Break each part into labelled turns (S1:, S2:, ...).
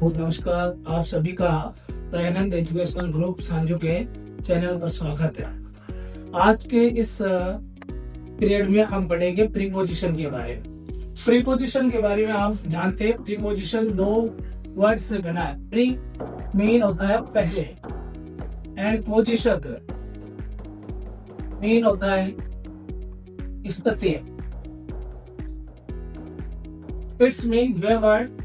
S1: नमस्कार, आप सभी का दयानंद एजुकेशनल ग्रुप सांझू के चैनल पर स्वागत है। आज के इस पीरियड में हम पढ़ेंगे प्रीपोजिशन के बारे में। प्रीपोजिशन के बारे में आप जानते हैं, प्रीपोजिशन दो वर्ड से बना है। प्री मीन होता है पहले एंड पोजिशन मीन होता है स्थिति। इट्स मीन वह वर्ड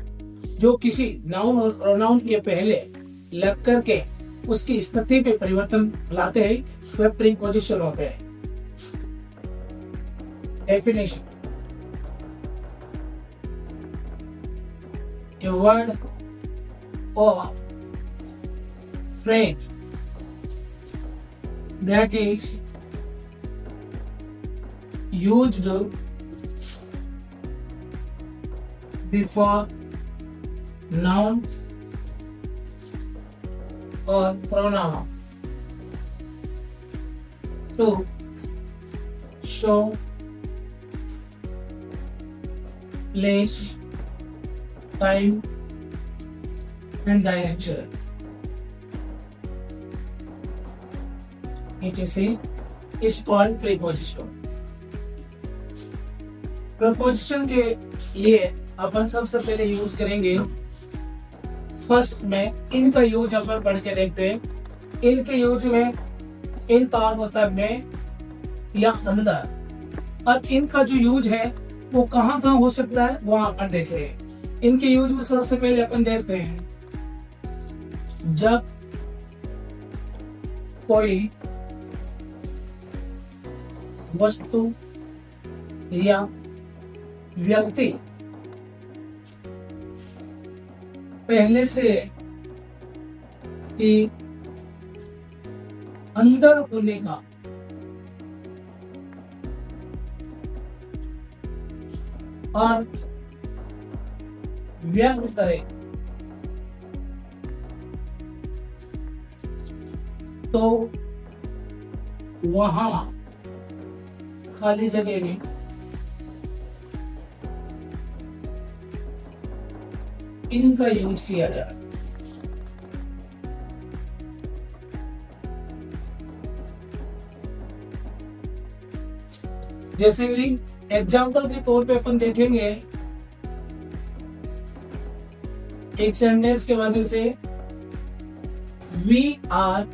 S1: जो किसी नाउन और प्रोनाउन के पहले लग करके उसकी स्थिति पे परिवर्तन लाते हैं, वह प्रीपोजिशन होते हैं। Definition: a word or phrase that is used before noun or pronoun to show place, time and direction. It is called preposition. Preposition के लिए अपन सबसे पहले यूज करेंगे, फर्स्ट में इनका यूज अपन पढ़ के देखते हैं। इनके यूज में इन का अर्थ होता है में या अंदर, और इनका जो यूज है वो कहाँ कहाँ हो सकता है वो अपन देख रहे हैं। इनके यूज में सबसे पहले अपन देखते हैं, जब कोई वस्तु या व्यक्ति पहले से ही अंदर होने का अर्थ व्यक्त करे तो वहां खाली जगह में इनका यूज किया जाए। जैसे कि एग्जाम्पल के तौर पे अपन देखेंगे, एक सेंटेंस के माध्यम से, we are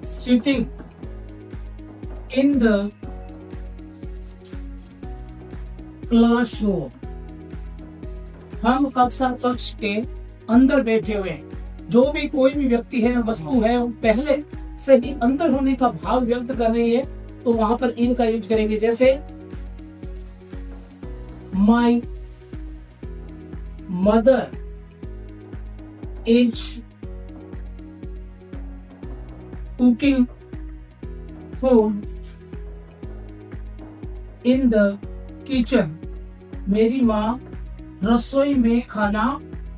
S1: sitting in the classroom. हम कक्षा कक्ष के अंदर बैठे हुए हैं। जो भी कोई भी व्यक्ति है, वस्तु है, वो पहले से ही अंदर होने का भाव व्यक्त कर रही है, तो वहां पर इन का यूज करेंगे। जैसे my mother is cooking food in the kitchen. मेरी माँ रसोई में खाना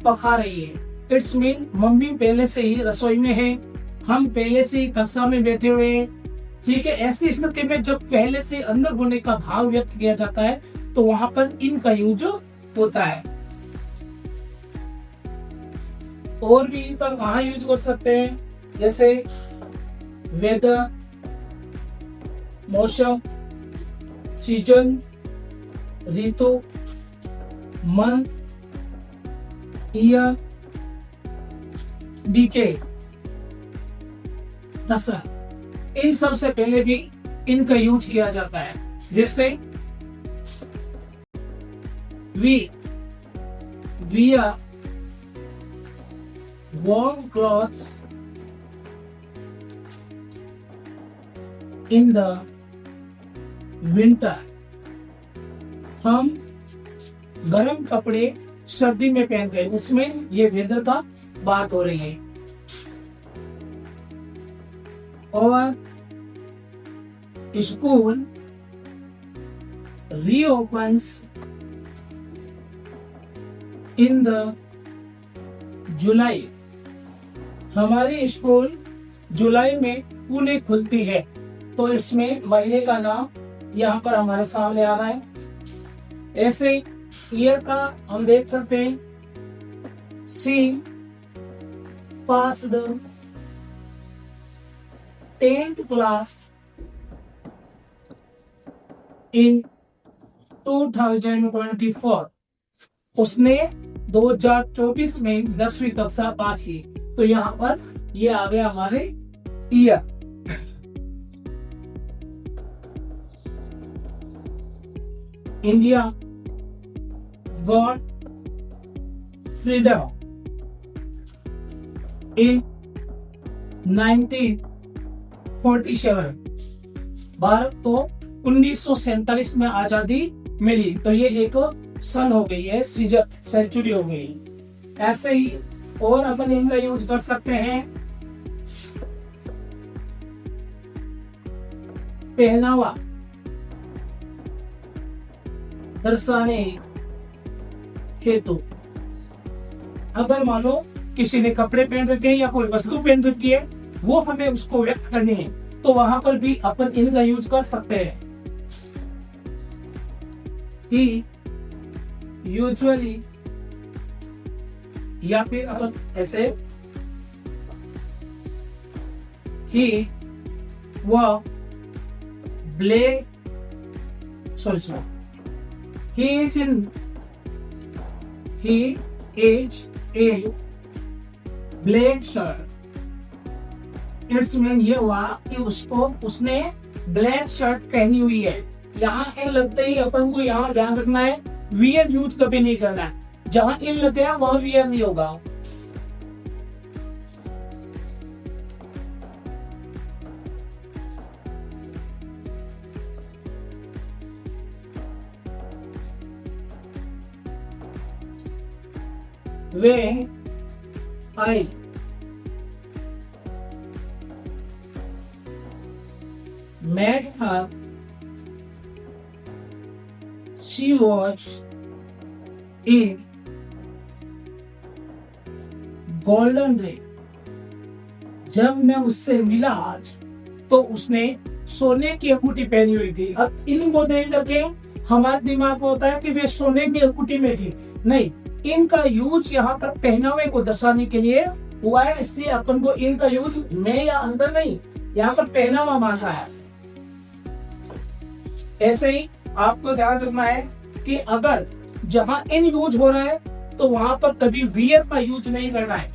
S1: पका रही है। इट्स मीन मम्मी पहले से ही रसोई में है, हम पहले से ही कक्षा में बैठे हुए हैं। ठीक है, ऐसी स्थिति में जब पहले से अंदर होने का भाव व्यक्त किया जाता है तो वहां पर इन का यूज होता है। और भी इनका कहाँ यूज कर सकते हैं, जैसे वेदर, मौसम, सीजन, ऋतु, मंथ, ईयर, डिकेड, दशा। इन सब से पहले भी इनका यूज किया जाता है। जैसे we are warm clothes in the winter। हम गर्म कपड़े सर्दी में पहनते हैं। उसमें ये वेदर का बात हो रही है। और school reopens in the July। हमारी स्कूल जुलाई में पुणे खुलती है, तो इसमें महीने का नाम यहाँ पर हमारे सामने आ रहा है। ऐसे ईयर का हम देख सकते हैं She passed the 10th class in 2024. उसने 2024 में 10वीं कक्षा पास की। तो यहाँ पर ये आ गया हमारे ईयर। इंडिया गॉट फ्रीडम इन 1947। भारत को 1947 में आजादी मिली। तो ये एक सन हो गई है, सेंचुरी हो गई। ऐसे ही और अपन इनका यूज कर सकते हैं पहनावा दर्शाने हेतु। अगर मानो किसी ने कपड़े पहन रखे हैं या कोई वस्तु पहन रखी है, वो हमें उसको व्यक्त करनी है, तो वहां पर भी अपन इनका यूज कर सकते हैं। He usually, या फिर अपन ऐसे he is a black shirt। It's mean ये हुआ कि उसने ब्लैक शर्ट पहनी हुई है। यहाँ इन लगते ही अपन को यहाँ ध्यान रखना है, वियर यूज कभी नहीं करना है। जहां इन लगे हैं वहां वियर नहीं होगा। When I met her, she was in golden रे। जब मैं उससे मिला तो उसने सोने की अंगूठी पहनी हुई थी। अब इनको देख करके हमारे दिमाग में होता है कि वे सोने की अंगूठी में थी। नहीं, इनका यूज यहाँ पर पहनावे को दर्शाने के लिए हुआ है, इसलिए अपन को इनका यूज में या अंदर नहीं, यहाँ पर पहनावा माना है। ऐसे ही आपको ध्यान रखना है कि अगर जहां इन यूज हो रहा है तो वहां पर कभी वियर का यूज नहीं करना है।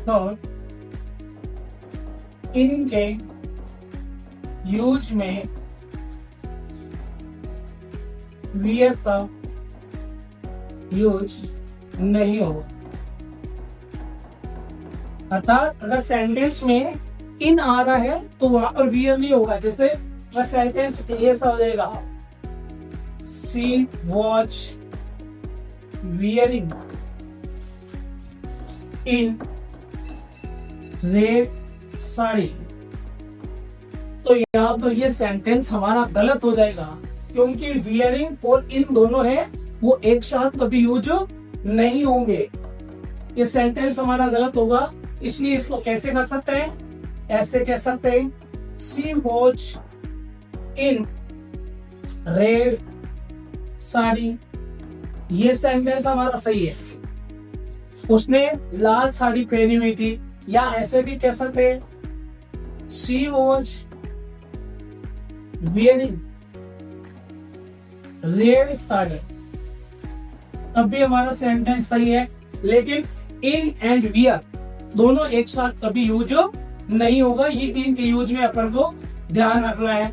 S1: तो इनके यूज में वियर का यूज नहीं होगा। अर्थात अगर सेंटेंस में इन आ रहा है तो वहां पर वियर नहीं होगा। जैसे वह सेंटेंस ऐसा हो जाएगा, She was wearing in red sari. तो यहाँ पर ये सेंटेंस हमारा गलत हो जाएगा, क्योंकि वियरिंग और इन दोनों है वो एक साथ कभी यूज नहीं होंगे। ये सेंटेंस हमारा गलत होगा, इसलिए इसको कैसे कर सकते हैं? ऐसे कह सकते हैं, She was in red sari. ये सेंटेंस हमारा सही है। उसने लाल साड़ी पहनी हुई थी। या ऐसे भी कह सकते हैं, She was wearing red sari. तब भी हमारा सेंटेंस सही है। लेकिन इन एंड वियर दोनों एक साथ कभी यूज नहीं होगा। ये इनके यूज में अपन को ध्यान रखना है।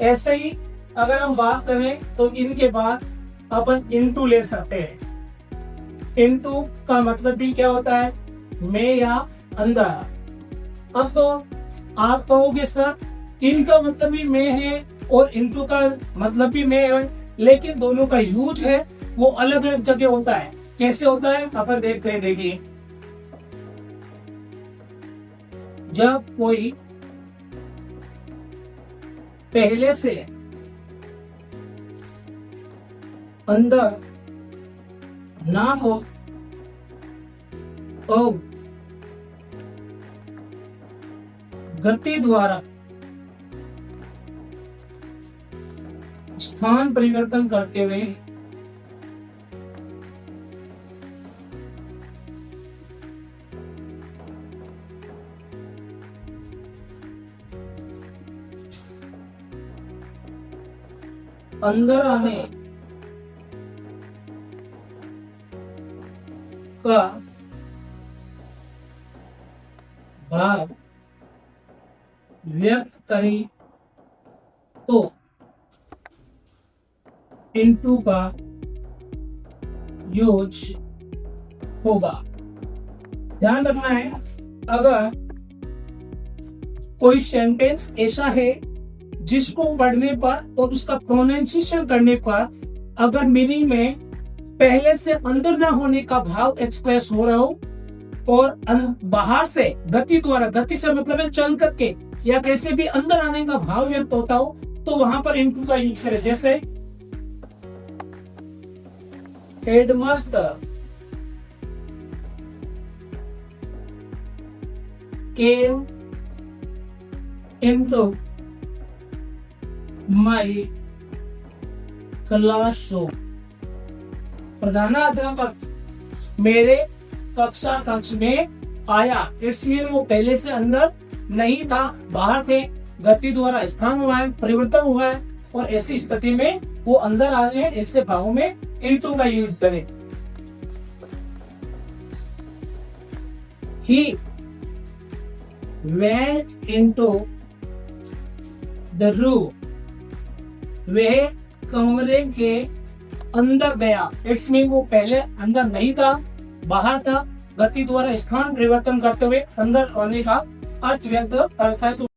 S1: ऐसे ही अगर हम बात करें तो इनके बाद अपन इनटू ले सकते हैं। इनटू का मतलब भी क्या होता है? में या अंदर। अब तो आप कहोगे सर इनका मतलब भी में है और इनटू का मतलब भी में है, लेकिन दोनों का यूज है वो अलग अलग जगह होता है। कैसे होता है अपन देखते हैं। देखिए, जब कोई पहले से अंदर ना हो और गति द्वारा स्थान परिवर्तन करते हुए अंदर आने का भाव व्यक्त करें तो इनटू का यूज होगा। ध्यान रखना है, अगर कोई सेंटेंस ऐसा है जिसको पढ़ने पर और उसका प्रोनाउंसिएशन करने पर अगर मीनिंग में पहले से अंदर ना होने का भाव एक्सप्रेस हो रहा हो और बाहर से गति द्वारा, गति से मतलब है चल करके या कैसे भी अंदर आने का भाव व्यक्त होता हो, तो वहां पर इनटू का यूज करें। जैसे headmaster came into my classroom। प्रधानाध्यापक मेरे कक्षा कक्ष में आया। इट्स मीन वो पहले से अंदर नहीं था, बाहर थे, गति द्वारा स्थान हुआ है, परिवर्तन हुआ है, और ऐसी स्थिति में वो अंदर आ रहे हैं। ऐसे भावों में इनटू का यूज करें। He went into the room। वह कमरे के अंदर गया। इट्स मीन वो पहले अंदर नहीं था, बाहर था, गति द्वारा स्थान परिवर्तन करते हुए अंदर आने का अर्थ व्यक्त करता है। तो